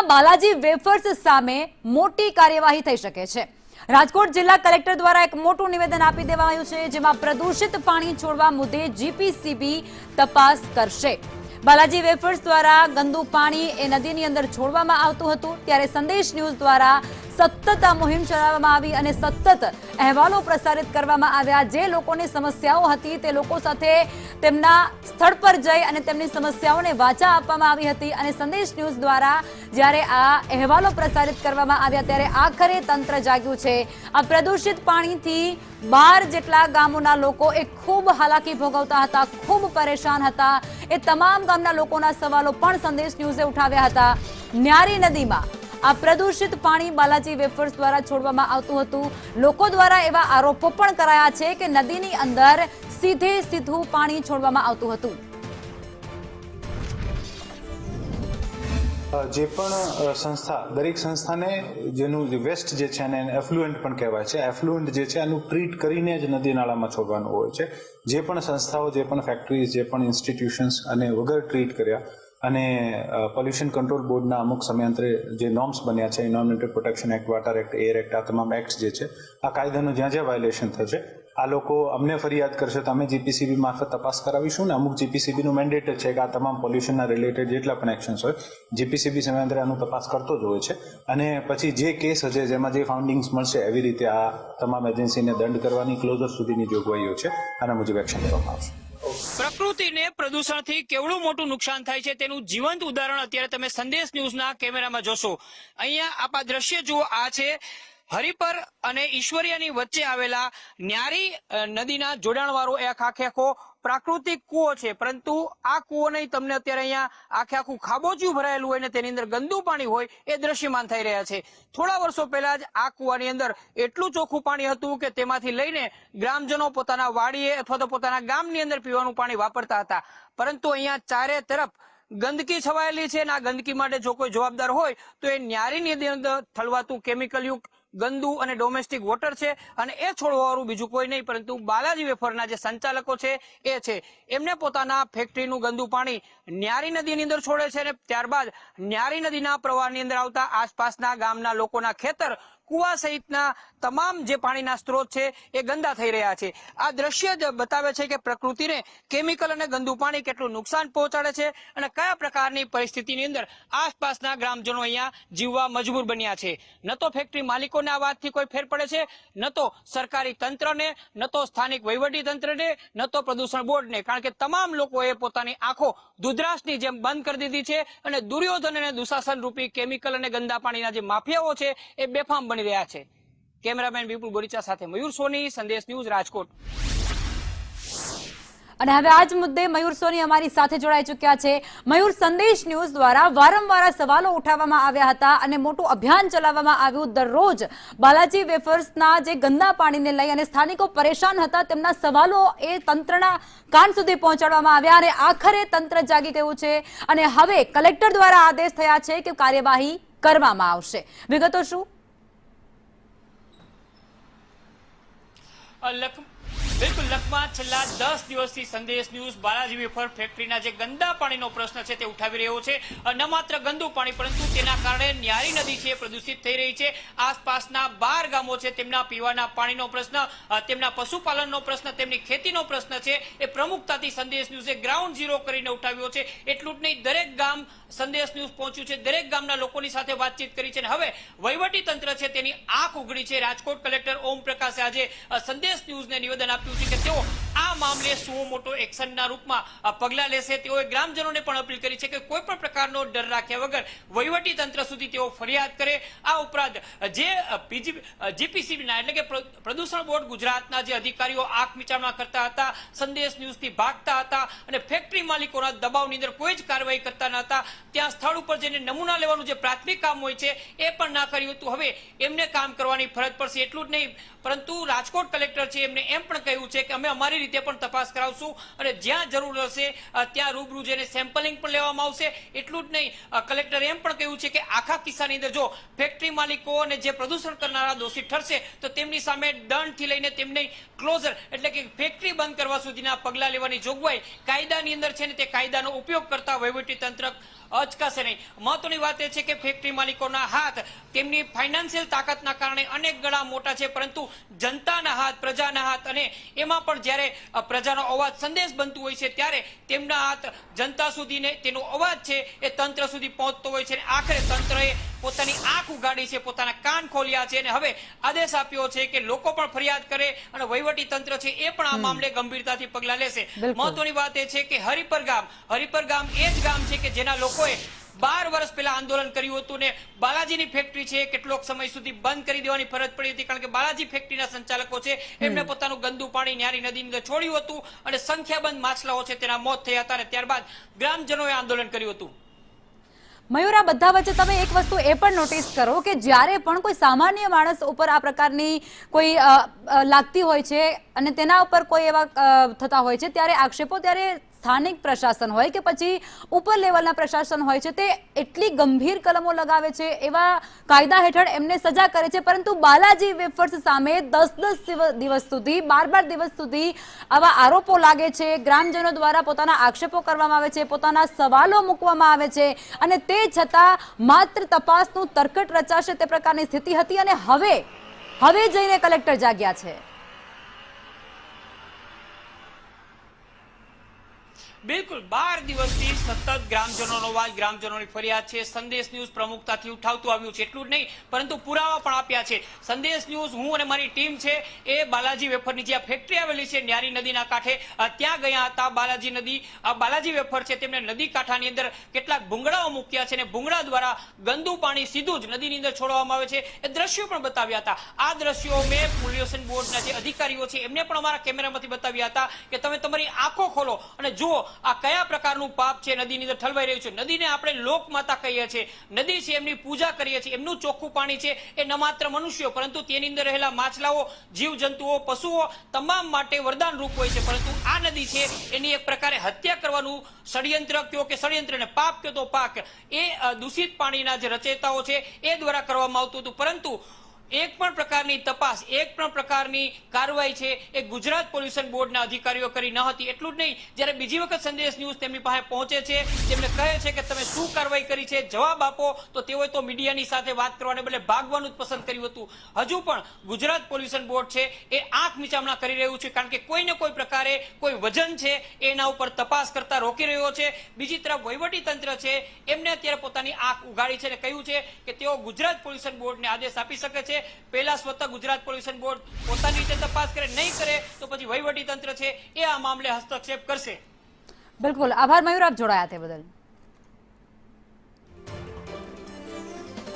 રાજકોટમાં બાલાજી વેફર્સ સામે મોટી કાર્યવાહી થઈ શકે છે। રાજકોટ જિલ્લા કલેક્ટર દ્વારા એક મોટું નિવેદન આપી દેવાયું છે, જેમાં પ્રદૂષિત પાણી છોડવા મુદ્દે જીપીસીબી તપાસ કરશે। બાલાજી વેફર્સ દ્વારા ગંદુ પાણી એ નદીની અંદર છોડવામાં આવતું હતું, ત્યારે સંદેશ ન્યૂઝ દ્વારા સતત આ મુહિમ ચલાવવામાં આવી અને સતત અહેવાલો પ્રસારિત કરવામાં આવ્યા। જે લોકોને સમસ્યાઓ હતી તે લોકો સાથે તેમના સ્થળ પર જઈ અને તેમની સમસ્યાઓને વાચા આપવામાં આવી હતી અને સંદેશ ન્યૂઝ દ્વારા જ્યારે આ અહેવાલો પ્રસારિત કરવામાં આવ્યા ત્યારે આખરે તંત્ર જાગ્યું છે। આ પ્રદૂષિત પાણીથી 12 જેટલા ગામોના લોકો એ ખૂબ હાલાકી ભોગવતા હતા, ખૂબ પરેશાન હતા। એ તમામ ગામના લોકોના સવાલો પણ સંદેશ ન્યૂઝે ઉઠાવ્યા હતા। ન્યારી નદીમાં આ પ્રદૂષિત પાણી બાલાજી વેફર્સ દ્વારા છોડવામાં આવતું હતું। લોકો દ્વારા એવા આરોપો પણ કરાયા છે કે નદીની અંદર સીધું પાણી છોડવામાં આવતું હતું। જે પણ સંસ્થા, દરેક સંસ્થાને જેનું વેસ્ટ જે છે એને એફ્લુએન્ટ પણ કહેવાય છે। એફ્લુએન્ટ જે છે એનું ટ્રીટ કરીને જ નદી નાળામાં છોડવાનું હોય છે। જે પણ સંસ્થાઓ, જે પણ ફેક્ટરીઝ, જે પણ ઇન્સ્ટિટ્યુશન્સ અને વગર ટ્રીટ કર્યા અને પોલ્યુશન કંટ્રોલ બોર્ડના અમુક સમયાંતરે જે નોર્મ્સ બન્યા છે, environmental protection act, water act, air act, આ તમામ એક્ટ જે છે, આ કાયદાનું જ્યાં જ્યાં વાયોલેશન થશે આ લોકો અમને ફરિયાદ કરશે તો અમે જીપીસીબી મારફત તપાસ કરાવીશું ને અમુક જીપીસીબીનું મેન્ડેટ છે કે આ તમામ પોલ્યુશનના રિલેટેડ જેટલા પણ એક્શન્સ હોય જીપીસીબી સમયાંતરે આનું તપાસ કરતો જ હોય છે અને પછી જે કેસ હશે જેમાં જે ફાઉન્ડિંગ્સ મળશે એવી રીતે આ તમામ એજન્સીને દંડ કરવાની ક્લોઝર સુધીની જોગવાઈઓ છે, આના મુજબ એક્શન કરવામાં આવશે। પ્રકૃતિને પ્રદૂષણથી કેવડું મોટું નુકસાન થાય છે તેનું જીવંત ઉદાહરણ અત્યારે તમે સંદેશ ન્યૂઝના કેમેરામાં જોશો। અહીંયા આપ આ દ્રશ્ય જુઓ, આ છે હરિપર અને ઈશ્વરિયાની વચ્ચે આવેલા ન્યારી નદીના જોડાણવાળો એક આખો પ્રાકૃતિક કૂવો છે, પરંતુ આ કૂવો નહીં, તમને અત્યારે અહીંયા આખું ખાબોચિયું ભરાયેલું હોય ને તેની અંદર ગંદુ પાણી હોય એ દ્રશ્યમાન થઈ રહ્યા છે। થોડા વર્ષો પહેલા જ આ કૂવાની અંદર એટલું ચોખ્ખું પાણી હતું કે તેમાંથી લઈને ગ્રામજનો પોતાના વાડીએ અથવા તો પોતાના ગામની અંદર પીવાનું પાણી વાપરતા હતા, પરંતુ અહીંયા ચારે તરફ ગંદકી છવાયેલી છે અને આ ગંદકી માટે જો કોઈ જવાબદાર હોય તો એ ન્યારીની અંદર ઠલવાતું કેમિકલયુક્ત ગંદુ અને ડોમેસ્ટિક વોટર છે અને એ છોડવાવાળું બીજું કોઈ નહીં પરંતુ બાલાજી વેફરના જે સંચાલકો છે એ છે। એમને પોતાના ફેક્ટરીનું ગંદુ પાણી ન્યારી નદીની અંદર છોડે છે અને ત્યારબાદ ન્યારી નદીના પ્રવાહની અંદર આવતા આસપાસના ગામના લોકોના ખેતર, કુવા સહિતના તમામ જે પાણીના સ્ત્રોત છે એ ગંદા થઈ રહ્યા છે। આ દ્રશ્ય જ બતાવે છે કે પ્રકૃતિને કેમિકલ અને ગંદુ પાણી કેટલું નુકસાન પહોંચાડે છે અને કયા પ્રકારની પરિસ્થિતિની અંદર આસપાસના ગ્રામજનો અહીંયા જીવવા મજબૂર બન્યા છે। ન તો ફેક્ટરી માલિકોને આ વાતથી કોઈ ફેર પડે છે, ન તો સરકારી તંત્રને, ન તો સ્થાનિક વહીવટી તંત્રને, ન તો પ્રદૂષણ બોર્ડને, કારણ કે તમામ લોકોએ પોતાની આંખો દૂધરાશની જેમ બંધ કરી દીધી છે અને દુર્યોધન અને દુશાસન રૂપી કેમિકલ અને ગંદા પાણીના જે માફિયાઓ છે એ બેફામ બની રહ્યા છે। કેમેરામેન વિપુલ બોરીચા સાથે મયુર સોની, સંદેશ ન્યૂઝ, રાજકોટ। અને હવે આજ મુદ્દે મયુર સોની અમારી સાથે જોડાઈ ચૂક્યા છે। મયુર, સંદેશ ન્યૂઝ દ્વારા વારંવાર સવાલો ઉઠાવવામાં આવ્યા હતા અને મોટું અભિયાન ચલાવવામાં આવ્યું। દરરોજ બાલાજી વેફર્સના જે ગંદા પાણીને લઈ અને સ્થાનિકો પરેશાન હતા, તેમના સવાલો એ તંત્રના કાન સુધી પહોંચાડવામાં આવ્યા અને આખરે તંત્ર જાગી ગયું છે અને હવે કલેક્ટર દ્વારા આદેશ થયા છે કે કાર્યવાહી કરવામાં આવશે। વિગતો શું? બિલકુલ, લખમાં છેલ્લા 10 દિવસથી સંદેશ ન્યૂઝ બાલાજી વેફર ફેક્ટરીના જે ગંદા પાણીનો પ્રશ્ન છે તે ઉઠાવી રહ્યો છે। ન માત્ર ગંદુ પાણી પરંતુ તેના કારણે ન્યારી નદી છે પ્રદૂષિત થઈ રહી છે। આસપાસના 12 ગામો છે તેમના પીવાના પાણીનો પ્રશ્ન, તેમના પશુપાલનનો પ્રશ્ન, તેમની ખેતીનો પ્રશ્ન છે એ પ્રમુખતાથી સંદેશ ન્યૂઝે ગ્રાઉન્ડ ઝીરો કરીને ઉઠાવ્યો છે। એટલું જ નહીં, દરેક ગામ સંદેશ ન્યૂઝ પહોંચ્યું છે, દરેક ગામના લોકોની સાથે વાતચીત કરી છે અને હવે વહીવટી તંત્ર છે તેની આંખ ઉઘડી છે। રાજકોટ કલેક્ટર ઓમ પ્રકાશે આજે સંદેશ ન્યૂઝને નિવેદન આપ્યું છે કે તેઓ આ મામલે શું મોટો એક્શનના રૂપમાં પગલાં લેશે। તેઓએ ગ્રામજનોને પણ અપીલ કરી છે કે કોઈ પણ પ્રકારનો ડર રાખ્યા વગર વહીવટી તંત્ર સુધી તેઓ ફરિયાદ કરે। આ ઉપરાંત જે જીપીસીબીના એટલે કે પ્રદૂષણ બોર્ડ ગુજરાતના જે અધિકારીઓ આંખ મીચામણા કરતા હતા, સંદેશ ન્યૂઝથી ભાગતા હતા અને ફેક્ટરી માલિકોના દબાવની અંદર કોઈ જ કાર્યવાહી કરતા ન હતા, ત્યાં સ્થળ ઉપર જઈને નમૂના લેવાનું જે પ્રાથમિક કામ હોય છે એ પણ ના કર્યું હતું, હવે એમને કામ કરવાની ફરજ પડશે। એટલું જ નહીં પરંતુ રાજકોટ કલેક્ટર છે એમને એમ પણ કહ્યું છે કે અમે અમારી રીતે પણ તપાસ કરાવશું અને જ્યાં જરૂર હશે ત્યાં રૂબરૂ જઈને સેમ્પલિંગ પણ લેવામાં આવશે। એટલું જ નહીં, કલેક્ટરે એમ પણ કહ્યું છે કે આખા કિસ્સાની અંદર જો ફેક્ટરી માલિકો અને જે પ્રદૂષણ કરનારા દોષી ઠરશે તો તેમની સામે દંડથી લઈને તેમની ક્લોઝર એટલે કે ફેક્ટરી બંધ કરવા સુધીના પગલાં લેવાની જોગવાઈ કાયદાની અંદર છે ને તે કાયદાનો ઉપયોગ કરતા વહીવટી તંત્ર અચકાશે નહીં. મહત્વની વાત એ છે કે ફેક્ટરી માલિકોના હાથ તેમની ફાઇનાન્શિયલ તાકાતના કારણે અનેક ગણા મોટા છે, પરંતુ જનતાના હાથ, પ્રજાના હાથ, અને એમાં પણ જ્યારે પ્રજાનો અવાજ સંદેશ બનતું હોય છે ત્યારે તેમના હાથ જનતા સુધી ને તેનો અવાજ છે એ તંત્ર સુધી પહોંચતો હોય છે. અને આખરે તંત્રએ પોતાની આંખ ઉગાડી છે, પોતાના કાન ખોલ્યા છે અને હવે આદેશ આપ્યો છે કે લોકો પણ ફરિયાદ કરે અને વહીવટી તંત્ર છે એ પણ આ મામલે ગંભીરતાથી પગલાં લેશે. મહત્વની વાત એ છે કે હરિપર ગામ એ જ ગામ છે કે જેના લોકોએ 12 વર્ષ પહેલા આંદોલન કર્યું હતું ને બાલાજીની ફેક્ટરી છે કેટલોક સમય સુધી બંધ કરી દેવાની ફરજ પડી હતી, કારણ કે બાલાજી ફેક્ટરીના સંચાલકો છે એમને પોતાનું ગંદુ પાણી ન્યારી નદીની અંદર છોડ્યું હતું અને સંખ્યાબંધ માછલાઓ છે તેના મોત થયા હતા અને ત્યારબાદ ગ્રામજનોએ આંદોલન કર્યું હતું. મયુર, આ બધા વચ્ચે તમે એક વસ્તુ એ પણ નોટિસ કરો કે જ્યારે પણ કોઈ સામાન્ય માણસ ઉપર આ પ્રકારની કોઈ લાગતી હોય છે અને તેના ઉપર કોઈ એવા થતા હોય છે ત્યારે આક્ષેપો, ત્યારે સ્થાનિક પ્રશાસન હોય કે પછી ઉપર લેવલના પ્રશાસન હોય છે તે એટલી ગંભીર કલમો લગાવે છે, એવા કાયદા હેઠળ એમને સજા કરે છે, પરંતુ બાલાજી વેફર્સ સામે 10-10 દિવસ સુધી, 12 દિવસ સુધી આવા આરોપો લાગે છે, ગ્રામજનો દ્વારા પોતાના આક્ષેપો કરવામાં આવે છે, પોતાના સવાલો મૂકવામાં આવે છે અને તે છતાં માત્ર તપાસનું તરકટ રચાશે તે પ્રકારની સ્થિતિ હતી. અને હવે જઈને કલેક્ટર જાગ્યા છે. બિલકુલ 12 દિવસથી સતત ગ્રામજનોનો અવાજ, ગ્રામજનોની ફરિયાદ છે. સંદેશ ન્યૂઝ પ્રમુખતાથી ઉઠાવતું આવ્યું છે, એટલું જ નહીં પરંતુ પુરાવા પણ આપ્યા છે. સંદેશ ન્યૂઝ, હું અને મારી ટીમ છે એ બાલાજી વેફરની જે ફેક્ટરી આવેલી છે ન્યારી નદીના કાંઠે ત્યાં ગયા હતા. બાલાજી વેફર છે તેમને નદી કાંઠાની અંદર કેટલાક ભૂંગળાઓ મૂક્યા છે અને ભૂંગળા દ્વારા ગંદુ પાણી સીધું જ નદીની અંદર છોડવામાં આવે છે. એ દ્રશ્યો પણ બતાવ્યા હતા. આ દ્રશ્યો મેં પોલ્યુશન બોર્ડના જે અધિકારીઓ છે એમને પણ અમારા કેમેરામાંથી બતાવ્યા હતા કે તમે તમારી આંખો ખોલો અને જુઓ આ કયા પ્રકારનું પાપ છે નદીની અંદર ઠલવાઈ રહ્યું છે. નદીને આપણે લોકમાતા કહીએ છીએ, નદી છે એમની પૂજા કરીએ છીએ, એમનું ચોખ્ખું પાણી છે એ ન માત્ર મનુષ્યો પરંતુ તેની અંદર રહેલા માછલાઓ, જીવજંતુઓ, પશુઓ તમામ માટે વરદાન રૂપ હોય છે. પરંતુ આ નદી છે એની એક પ્રકારે હત્યા કરવાનું ષડયંત્ર કયો કે ષડયંત્ર ને પાપ કયો તો પાક, એ દૂષિત પાણીના જે રચયિતાઓ છે એ દ્વારા કરવામાં આવતું હતું. પરંતુ એક પણ પ્રકારની તપાસ, એક પણ પ્રકારની કાર્યવાહી છે એ ગુજરાત પોલ્યુશન બોર્ડના અધિકારીઓ કરી ન હતી. એટલું જ નહીં, જ્યારે બીજી વખત સંદેશ ન્યૂઝ તેમની પાસે પહોંચે છે, તેમને કહે છે કે તમે શું કાર્યવાહી કરી છે, જવાબ આપો, તો તેઓએ તો મીડિયાની સાથે વાત કરવાને બદલે ભાગવાનું જ પસંદ કર્યું હતું. હજુ પણ ગુજરાત પોલ્યુશન બોર્ડ છે એ આંખ મીચામણા કરી રહ્યું છે, કારણ કે કોઈને કોઈ પ્રકારે કોઈ વજન છે એના ઉપર તપાસ કરતા રોકી રહ્યો છે. બીજી તરફ વહીવટી તંત્ર છે એમને અત્યારે પોતાની આંખ ઉગાડી છે અને કહ્યું છે કે તેઓ ગુજરાત પોલ્યુશન બોર્ડને આદેશ આપી શકે છે. પહેલા સ્વતઃ ગુજરાત પોલ્યુશન બોર્ડ પોતાની રીતે તપાસ કરે, નહીં કરે તો પછી વહીવટી તંત્ર છે એ આ મામલે હસ્તક્ષેપ કરશે. બિલકુલ, આભાર મયુર, આપ જોડાયા તે બદલ.